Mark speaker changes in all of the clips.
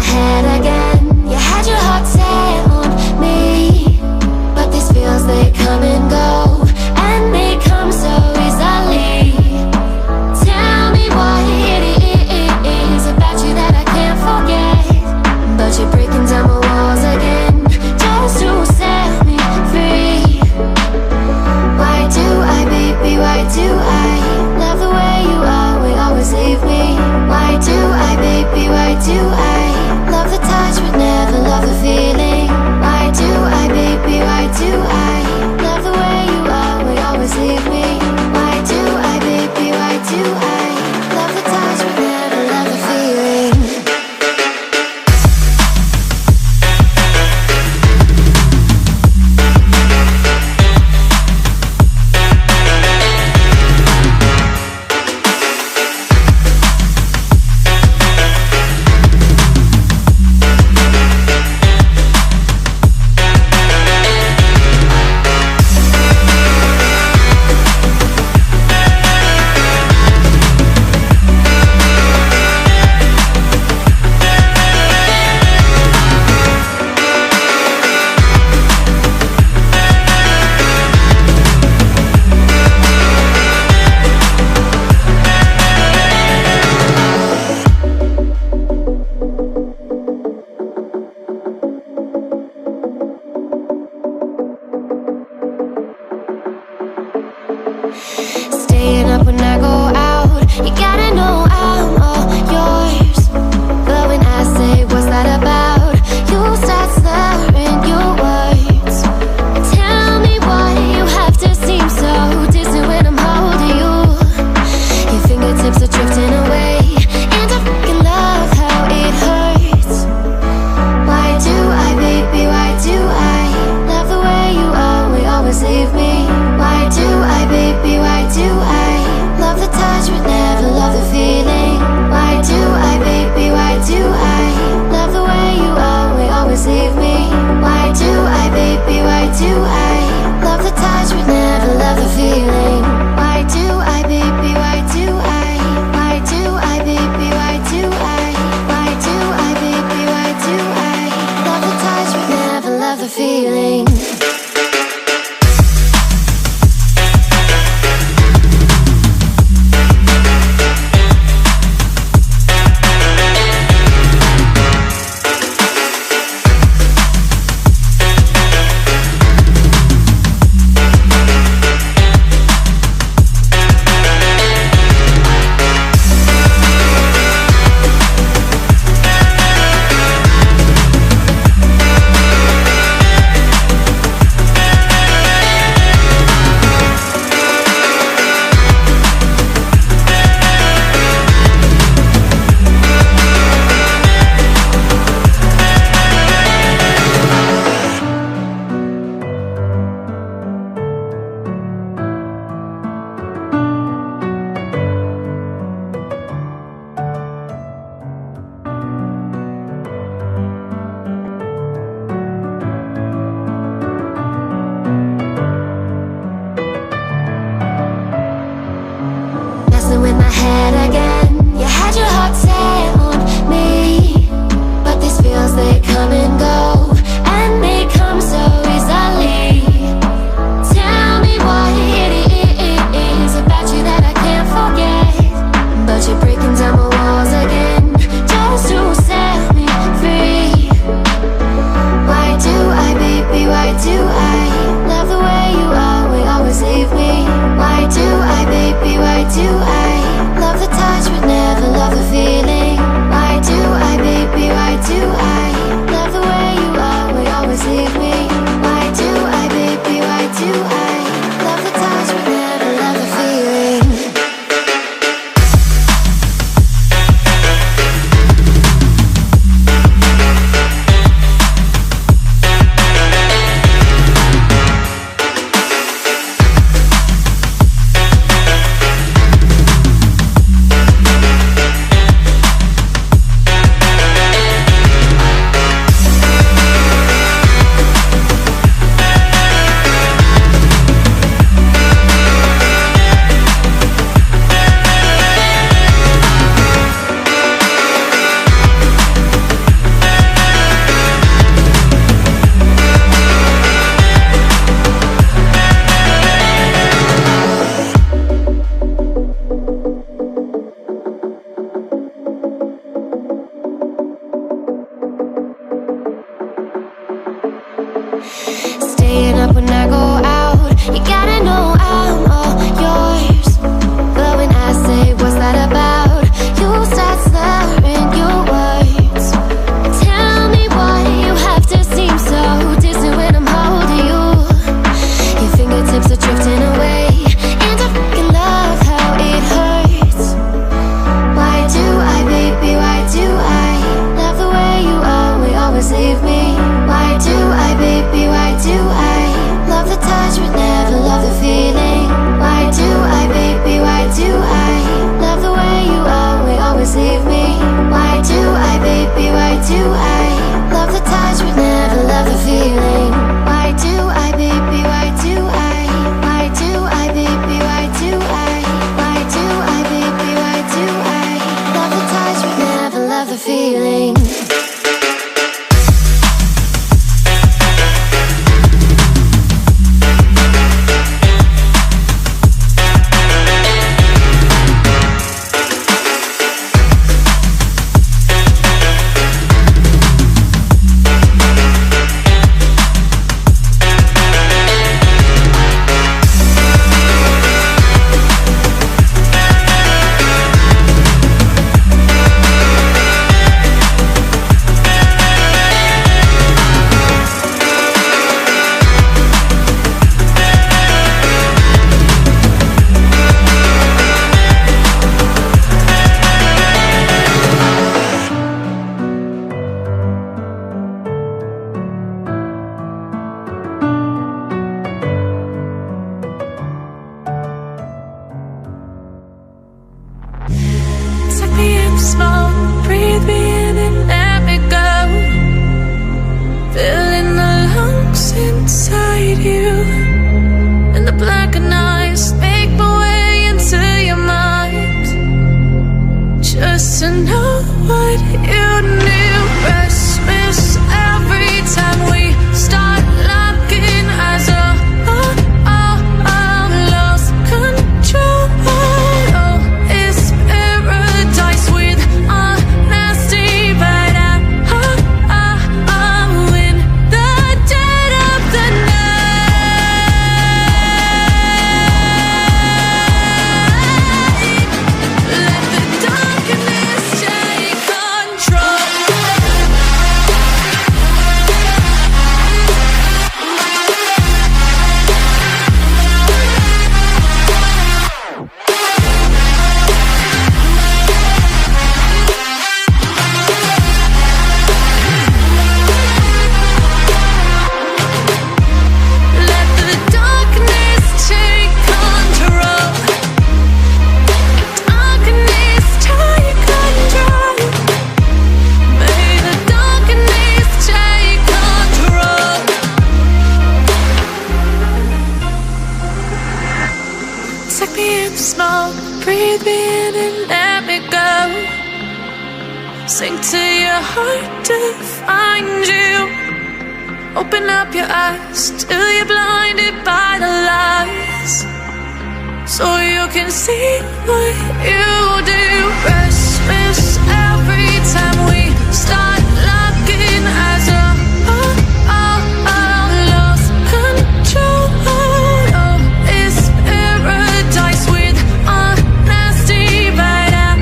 Speaker 1: head again. You had your heart set on me, but these feels, they come and go, and they come so easily. Tell me what it is about you that I can't forget, but you're breaking down my walls again, just to set me free. Why do I, baby, why do I love the way you always leave me? Why do I, baby, why do I love the touch but never love the feeling? Why do I, baby, why do I love the way you always leave me? Why do I, baby, why do I love the touch but never love the feeling? Staying up when I go out, you gotta know I'm all yours. But when I say what's that about, you start slurring your words. Tell me why you have to seem so distant when I'm holding you. Your fingertips are drifting away, and I fucking love how it hurts. Why do I, baby, why do I love the way you always leave me? Why do I, baby, why do I love the touch but never love the feeling? Why do I, baby, why do I love the way you always leave me? Why do I, baby, why do I love the touch but never love the feeling? Why do I, baby, why do I? Why do I, baby, why do I? Why do I, baby, why do I love the touch but never love the feeling? In my head again, you had your heart set on me, but these feels, they come and go, and they come so easily. Tell me what it is about you that I can't forget, but you're breaking down my walls again, just to set me free. Why do I, baby, why do I love the way you always leave me? Why do I, baby, why do I love the touch but never love the feeling? Why do I, baby, why do I love the way you smoke, breathe me in and let me go. Filling the lungs inside you, and the blackened eyes make my way into your mind, just to know what you knew. Restless every time we start locking eyes. Lost control. Oh, it's paradise with honesty, but I'm in the dead of the night. Let the darkness take control. Let the darkness take control. Darkness take control. May the darkness take control. Take me in the smoke, breathe me in and let me go. Sink to your heart to find you. Open up your eyes till you're blinded by the lies, so you can see what you do. Restless every time we start locking eyes. Lost control. Oh, it's paradise with honesty, but I'm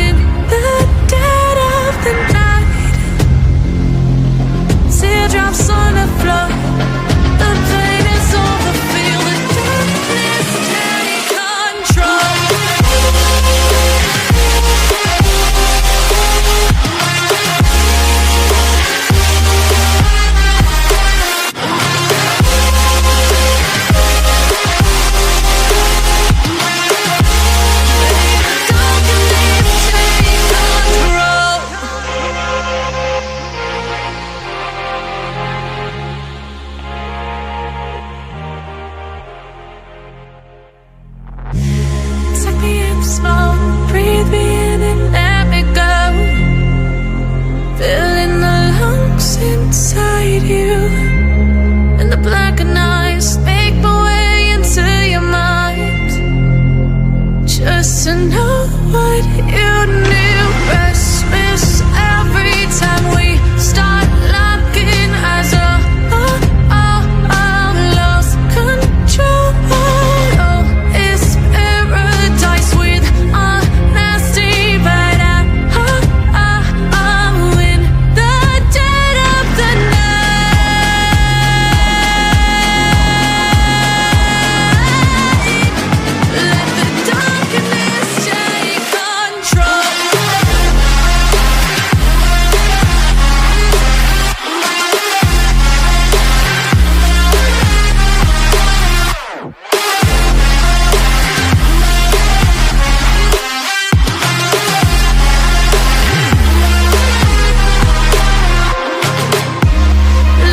Speaker 1: in the dead of the night. Teardrops on the floor. The pain is over. Feel the darkness take control. Take me in the smoke, breathe me in and let me go. Filling the lungs inside you, and the blackened eyes make my way into your mind, just to know what you knew. Restless every time we start locking eyes. Lost control. Oh, it's paradise with honesty, but I'm in the dead of the night. Let the darkness take control.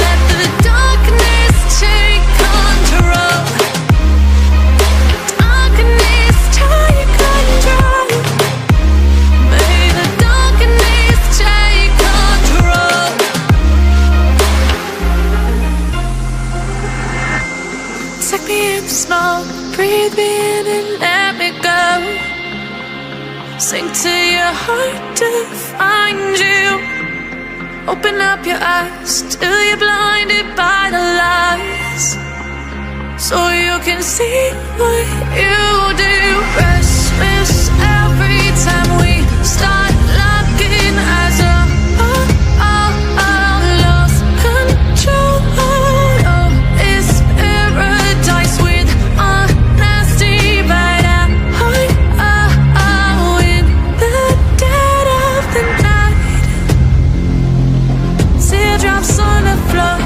Speaker 1: Let the darkness take control. Darkness take control. May the darkness take control. Take me in the smoke, breathe me in and let me go. Sink to your heart to find you. Open up your eyes till you're blinded by the lies, so you can see what you do. Restless every time we start locking eyes. Lost control. Oh, it's paradise with honesty, but I'm in the dead of the night. Teardrops on the floor.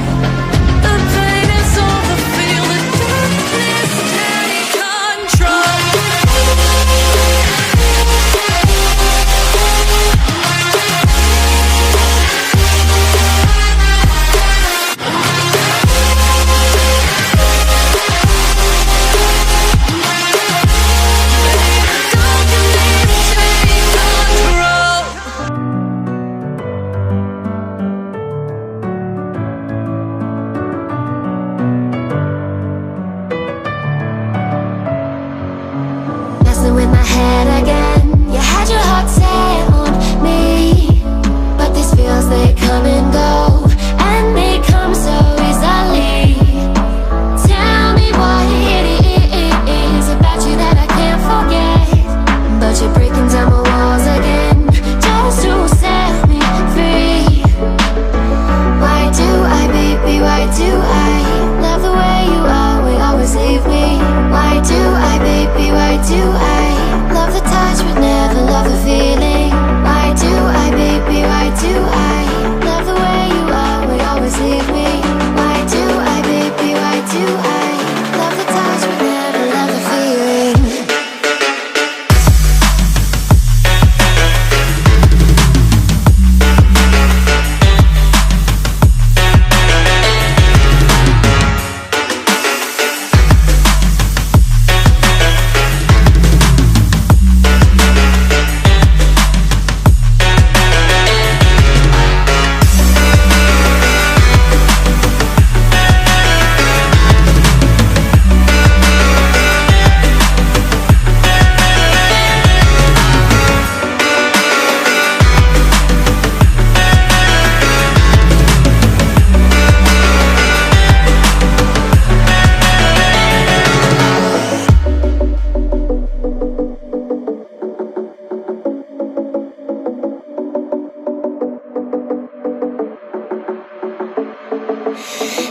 Speaker 1: The pain is over. Feel the darkness take control. head again. You had your heart set on me, but these feels, they come and go, and they come so easily. Tell me what it is about you that I can't forget, but you're breaking down my walls again just to set me free. Why do I, baby, why do I love the way you always leave me? Why do I, baby, why do I love the touch but never love the feeling? Why do I, baby, why do I love the way you always leave me? Why do I, baby, why do I love the touch but never love the feeling?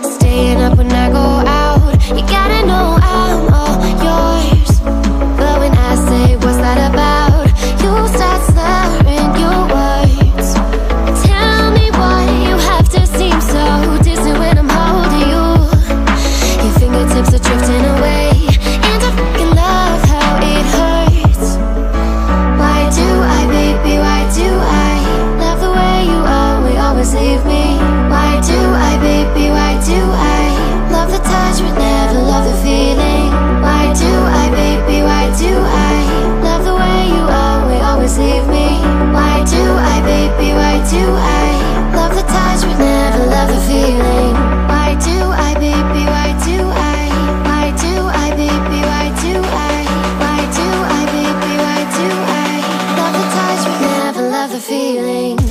Speaker 1: Staying up when I go out, you gotta know I'm all yours. But when I say what's that about, you start slurring your words. Tell me why you have to seem so distant when I'm holding you. Your fingertips are drifting away, and I fucking love how it hurts. Why do I, baby, why do I love the way you always leave me? Why do I, baby, why do I love the touch but never love the feeling? Why do I, baby, why do I love the way you always leave me? Why do I, baby, why do I love the touch but never love the feeling? Why do I, baby, why do I? Why do I, baby, why do I? Why do I, baby, why do I love the touch but never love the feeling?